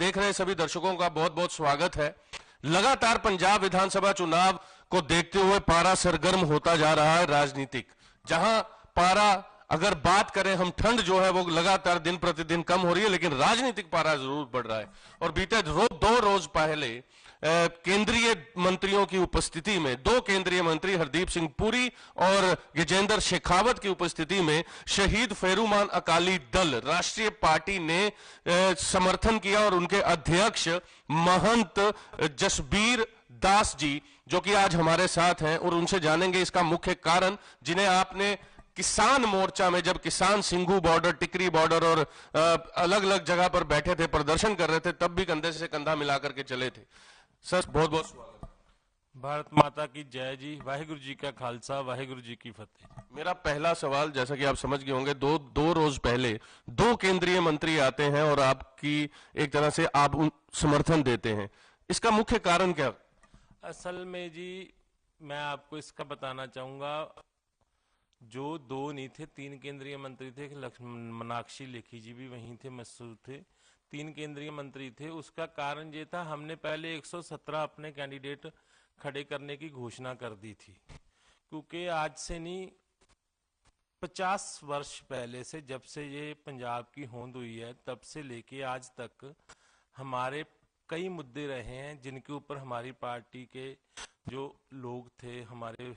देख रहे सभी दर्शकों का बहुत बहुत स्वागत है। लगातार पंजाब विधानसभा चुनाव को देखते हुए पारा सरगर्म होता जा रहा है राजनीतिक, जहां पारा अगर बात करें हम ठंड जो है वो लगातार दिन प्रतिदिन कम हो रही है, लेकिन राजनीतिक पारा जरूर बढ़ रहा है। और बीते 2 रोज पहले केंद्रीय मंत्रियों की उपस्थिति में 2 केंद्रीय मंत्री हरदीप सिंह पुरी और गजेंद्र शेखावत की उपस्थिति में शहीद फेरूमान अकाली दल राष्ट्रीय पार्टी ने समर्थन किया और उनके अध्यक्ष महंत जसबीर दास जी, जो कि आज हमारे साथ हैं, और उनसे जानेंगे इसका मुख्य कारण, जिन्हें आपने किसान मोर्चा में जब किसान सिंघू बॉर्डर, टिकरी बॉर्डर और अलग अलग जगह पर बैठे थे, प्रदर्शन कर रहे थे, तब भी कंधे से कंधा मिलाकर के चले थे। सर बहुत बहुत स्वागत। भारत माता की जय जी, वाहिगुरु जी का खालसा, वाहिगुरु जी की फतेह। मेरा पहला सवाल, जैसा कि आप समझ गए होंगे, दो रोज पहले 2 केंद्रीय मंत्री आते हैं और आपकी एक तरह से आप समर्थन देते हैं, इसका मुख्य कारण क्या? असल में जी मैं आपको इसका बताना चाहूंगा, जो 2 नहीं थे, 3 केंद्रीय मंत्री थे। मीनाक्षी लेखी जी भी वहीं थे, मसूद थे, 3 केंद्रीय मंत्री थे। उसका कारण ये था, हमने पहले 117 अपने कैंडिडेट खड़े करने की घोषणा कर दी थी, क्योंकि आज से नहीं 50 वर्ष पहले से, जब से ये पंजाब की होंद हुई है, तब से लेके आज तक हमारे कई मुद्दे रहे हैं जिनके ऊपर हमारी पार्टी के जो लोग थे, हमारे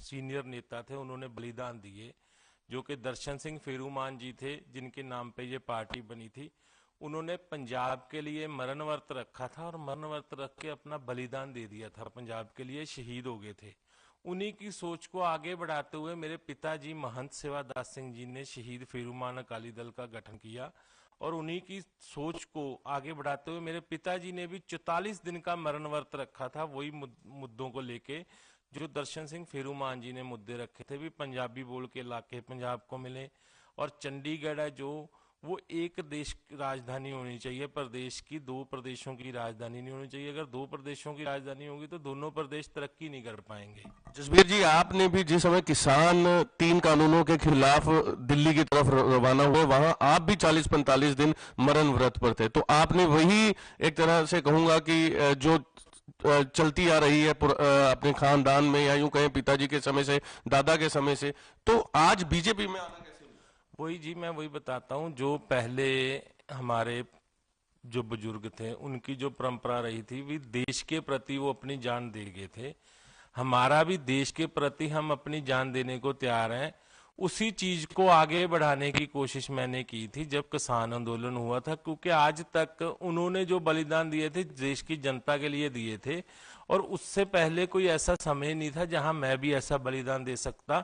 सीनियर नेता थे, उन्होंने बलिदान दिए। जो कि दर्शन सिंह फेरूमान जी थे, जिनके नाम पे ये पार्टी बनी थी। उन्होंने पंजाब के लिए मरण व्रत रखा था और मरण व्रत रख के अपना बलिदान दे दिया था, पंजाब के लिए शहीद हो गए थे। उन्हीं की सोच को आगे बढ़ाते हुए मेरे पिताजी महंत सेवादास सिंह जी ने शहीद फेरूमान अकाली दल का गठन किया, और उन्हीं की सोच को आगे बढ़ाते हुए मेरे पिताजी ने भी 44 दिन का मरण व्रत रखा था, वही मुद्दों को लेके जो दर्शन सिंह फेरूमान जी ने मुद्दे रखे थे, भी पंजाबी बोल के इलाके पंजाब को मिले। और चंडीगढ़ है जो, वो एक देश की राजधानी होनी चाहिए, प्रदेश की 2 प्रदेशों की राजधानी नहीं होनी चाहिए। अगर 2 प्रदेशों की राजधानी होगी तो दोनों प्रदेश तरक्की नहीं कर पाएंगे। जसबीर जी, आपने भी जिस समय किसान 3 कानूनों के खिलाफ दिल्ली की तरफ रवाना हुए, वहां आप भी 40-45 दिन मरण व्रत पर थे, तो आपने वही एक तरह से कहूंगा कि जो चलती आ रही है अपने खानदान में, या यूं कहें पिताजी के समय से, दादा के समय से, तो आज बीजेपी में आना कैसे? वही जी, मैं वही बताता हूँ, जो पहले हमारे जो बुजुर्ग थे, उनकी जो परंपरा रही थी, भी देश के प्रति वो अपनी जान दे गए थे। हमारा भी देश के प्रति हम अपनी जान देने को तैयार हैं। उसी चीज को आगे बढ़ाने की कोशिश मैंने की थी जब किसान आंदोलन हुआ था, क्योंकि आज तक उन्होंने जो बलिदान दिए थे देश की जनता के लिए दिए थे, और उससे पहले कोई ऐसा समय नहीं था जहां मैं भी ऐसा बलिदान दे सकता।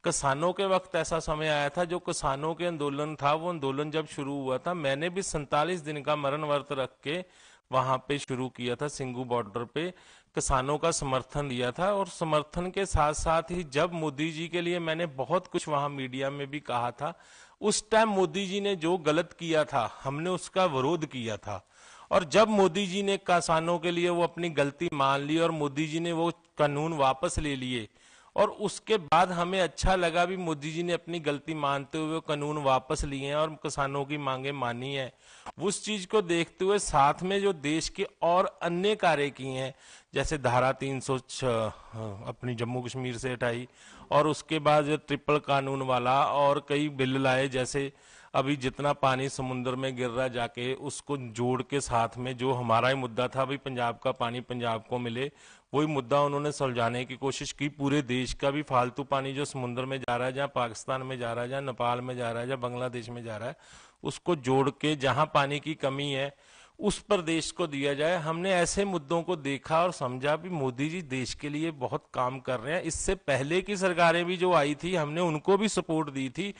किसानों के वक्त ऐसा समय आया था, जो किसानों के आंदोलन था, वो आंदोलन जब शुरू हुआ था, मैंने भी 47 दिन का मरण व्रत रख के वहां पे शुरू किया था, सिंघू बॉर्डर पे किसानों का समर्थन दिया था। और समर्थन के साथ साथ ही जब मोदी जी के लिए मैंने बहुत कुछ वहां मीडिया में भी कहा था, उस टाइम मोदी जी ने जो गलत किया था, हमने उसका विरोध किया था। और जब मोदी जी ने किसानों के लिए वो अपनी गलती मान ली और मोदी जी ने वो कानून वापस ले लिए, और उसके बाद हमें अच्छा लगा भी मोदी जी ने अपनी गलती मानते हुए कानून वापस लिए हैं और किसानों की मांगे मानी है। उस चीज को देखते हुए साथ में जो देश के और अन्य कार्य किए हैं, जैसे धारा 306 अपनी जम्मू कश्मीर से हटाई, और उसके बाद जो ट्रिपल कानून वाला और कई बिल लाए, जैसे अभी जितना पानी समुद्र में गिर रहा जाके उसको जोड़ के साथ में जो हमारा ही मुद्दा था, भाई पंजाब का पानी पंजाब को मिले, वही मुद्दा उन्होंने सुलझाने की कोशिश की। पूरे देश का भी फालतू पानी जो समुद्र में जा रहा है, जहाँ पाकिस्तान में जा रहा है, जहाँ नेपाल में जा रहा है, जहाँ बांग्लादेश में जा रहा है, उसको जोड़ के जहाँ पानी की कमी है उस प्रदेश को दिया जाए। हमने ऐसे मुद्दों को देखा और समझा भी मोदी जी देश के लिए बहुत काम कर रहे हैं। इससे पहले की सरकारें भी जो आई थी, हमने उनको भी सपोर्ट दी थी,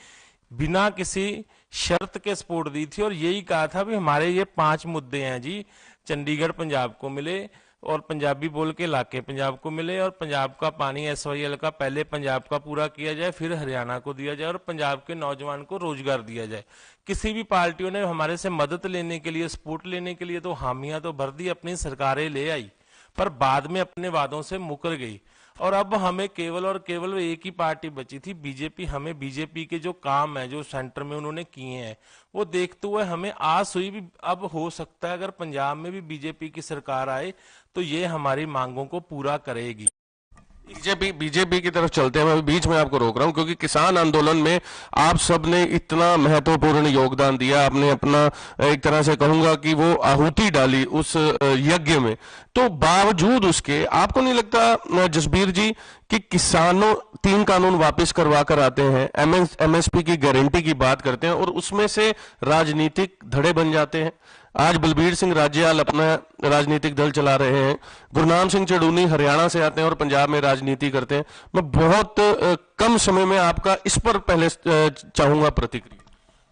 बिना किसी शर्त के सपोर्ट दी थी, और यही कहा था भी हमारे ये 5 मुद्दे हैं जी, चंडीगढ़ पंजाब को मिले, और पंजाबी बोल के इलाके पंजाब को मिले, और पंजाब का पानी SYL का पहले पंजाब का पूरा किया जाए, फिर हरियाणा को दिया जाए, और पंजाब के नौजवान को रोजगार दिया जाए। किसी भी पार्टियों ने हमारे से मदद लेने के लिए, सपोर्ट लेने के लिए तो हामियां तो भर दी, अपनी सरकारें ले आई, पर बाद में अपने वादों से मुकर गई। और अब हमें केवल और केवल एक ही पार्टी बची थी बीजेपी। हमें बीजेपी के जो काम है, जो सेंटर में उन्होंने किए हैं, वो देखते हुए हमें आस हुई भी अब हो सकता है अगर पंजाब में भी बीजेपी की सरकार आए तो ये हमारी मांगों को पूरा करेगी। बीजेपी की तरफ चलते हैं, मैं बीच में आपको रोक रहा हूं क्योंकि किसान आंदोलन में आप सबने इतना महत्वपूर्ण योगदान दिया, आपने अपना एक तरह से कहूंगा कि वो आहुति डाली उस यज्ञ में, तो बावजूद उसके आपको नहीं लगता जसबीर जी कि किसानों 3 कानून वापस करवा कर आते हैं, एमएसपी की गारंटी की बात करते हैं और उसमें से राजनीतिक धड़े बन जाते हैं? आज बलबीर सिंह राजेवाल अपना राजनीतिक दल चला रहे हैं, गुरनाम सिंह चढ़ूनी हरियाणा से आते हैं और पंजाब में राजनीति करते हैं। मैं बहुत कम समय में आपका इस पर पहले चाहूंगा प्रतिक्रिया।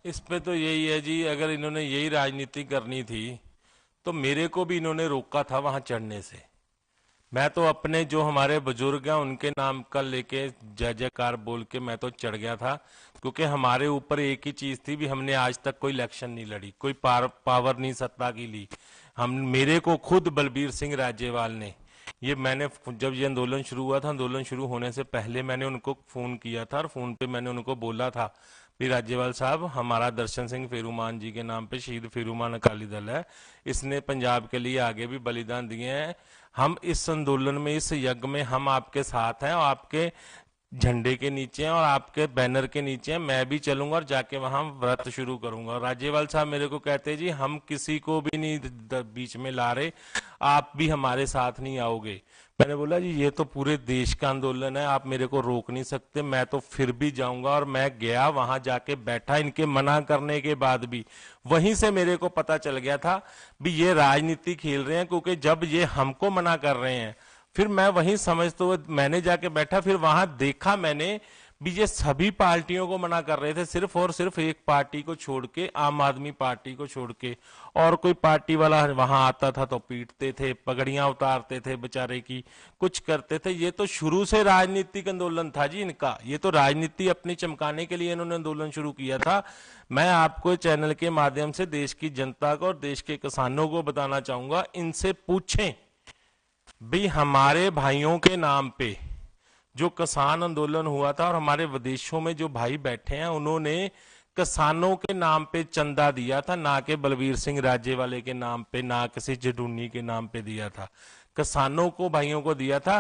इस पे तो यही है जी, अगर इन्होंने यही राजनीति करनी थी तो मेरे को भी इन्होंने रोका था वहां चढ़ने से। मैं तो अपने जो हमारे बुजुर्ग हैं उनके नाम का लेके जय जयकार बोल के मैं तो चढ़ गया था, क्योंकि हमारे ऊपर एक ही चीज थी भी हमने आज तक कोई इलेक्शन नहीं लड़ी, कोई पावर नहीं सत्ता की ली। हम मेरे को खुद बलबीर सिंह राजेवाल ने मैंने जब ये आंदोलन शुरू हुआ था, आंदोलन शुरू होने से पहले मैंने उनको फोन किया था और फोन पे मैंने उनको बोला था भी राजेवाल साहब, हमारा दर्शन सिंह फेरूमान जी के नाम पे शहीद फेरूमान अकाली दल है, इसने पंजाब के लिए आगे भी बलिदान दिए हैं, हम इस आंदोलन में, इस यज्ञ में हम आपके साथ हैं और आपके झंडे के नीचे हैं और आपके बैनर के नीचे हैं, मैं भी चलूंगा और जाके वहां व्रत शुरू करूंगा। और राजेवाल साहब मेरे को कहते जी हम किसी को भी नहीं बीच में ला रहे, आप भी हमारे साथ नहीं आओगे। मैंने बोला जी ये तो पूरे देश का आंदोलन है, आप मेरे को रोक नहीं सकते, मैं तो फिर भी जाऊंगा। और मैं गया, वहां जाके बैठा, इनके मना करने के बाद भी वहीं से मेरे को पता चल गया था भी ये राजनीति खेल रहे हैं, क्योंकि जब ये हमको मना कर रहे हैं फिर मैं वहीं समझते हुए मैंने जाके बैठा, फिर वहां देखा मैंने भी ये सभी पार्टियों को मना कर रहे थे, सिर्फ और सिर्फ एक पार्टी को छोड़ के, आम आदमी पार्टी को छोड़ के। और कोई पार्टी वाला वहां आता था तो पीटते थे, पगड़ियां उतारते थे बेचारे की, कुछ करते थे। ये तो शुरू से राजनीतिक आंदोलन था जी इनका, ये तो राजनीति अपनी चमकाने के लिए इन्होंने आंदोलन शुरू किया था। मैं आपको चैनल के माध्यम से देश की जनता को और देश के किसानों को बताना चाहूंगा, इनसे पूछें भी हमारे भाइयों के नाम पे जो किसान आंदोलन हुआ था और हमारे विदेशों में जो भाई बैठे हैं उन्होंने किसानों के नाम पे चंदा दिया था, ना कि बलबीर सिंह राजेवाले के नाम पे, ना किसी जडूनी के नाम पे दिया था, किसानों को, भाइयों को दिया था।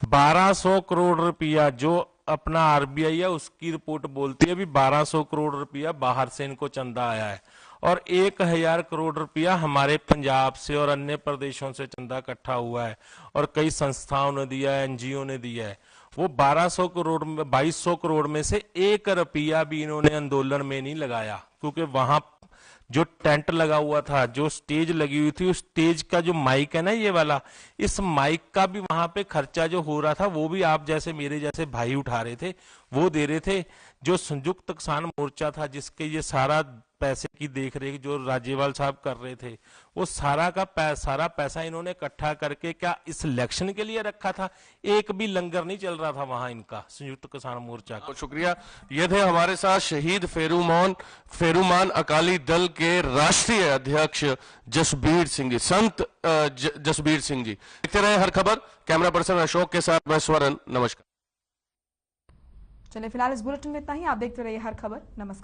1200 करोड़ रुपया जो अपना आरबीआई है उसकी रिपोर्ट बोलती है भी 1200 करोड़ रुपया बाहर से इनको चंदा आया है और 1000 करोड़ रुपया हमारे पंजाब से और अन्य प्रदेशों से चंदा इकट्ठा हुआ है और कई संस्थाओं ने दिया है, एनजीओ ने दिया है। वो 1200 करोड़ में 2200 करोड़ में से 1 रुपया भी इन्होंने आंदोलन में नहीं लगाया, क्योंकि वहां जो टेंट लगा हुआ था, जो स्टेज लगी हुई थी, उस स्टेज का जो माइक है ना ये वाला, इस माइक का भी वहां पे खर्चा जो हो रहा था वो भी आप जैसे मेरे जैसे भाई उठा रहे थे, वो दे रहे थे। जो संयुक्त किसान मोर्चा था जिसके ये सारा पैसे की देख रेख जो राजेवाल साहब कर रहे थे, वो सारा पैसा इन्होंने इकट्ठा करके क्या इस इलेक्शन के लिए रखा था? एक भी लंगर नहीं चल रहा था वहां इनका संयुक्त किसान मोर्चा का। बहुत शुक्रिया। ये थे हमारे साथ शहीद फेरूमान अकाली दल के राष्ट्रीय अध्यक्ष जसबीर सिंह जी, संत जसबीर सिंह जी। देखते रहे हर खबर। कैमरा पर्सन अशोक के साथ मैं स्वरण। नमस्कार। चलिए फिलहाल इस बुलेटिन में इतना ही। आप देखते रहिए हर खबर। नमस्कार।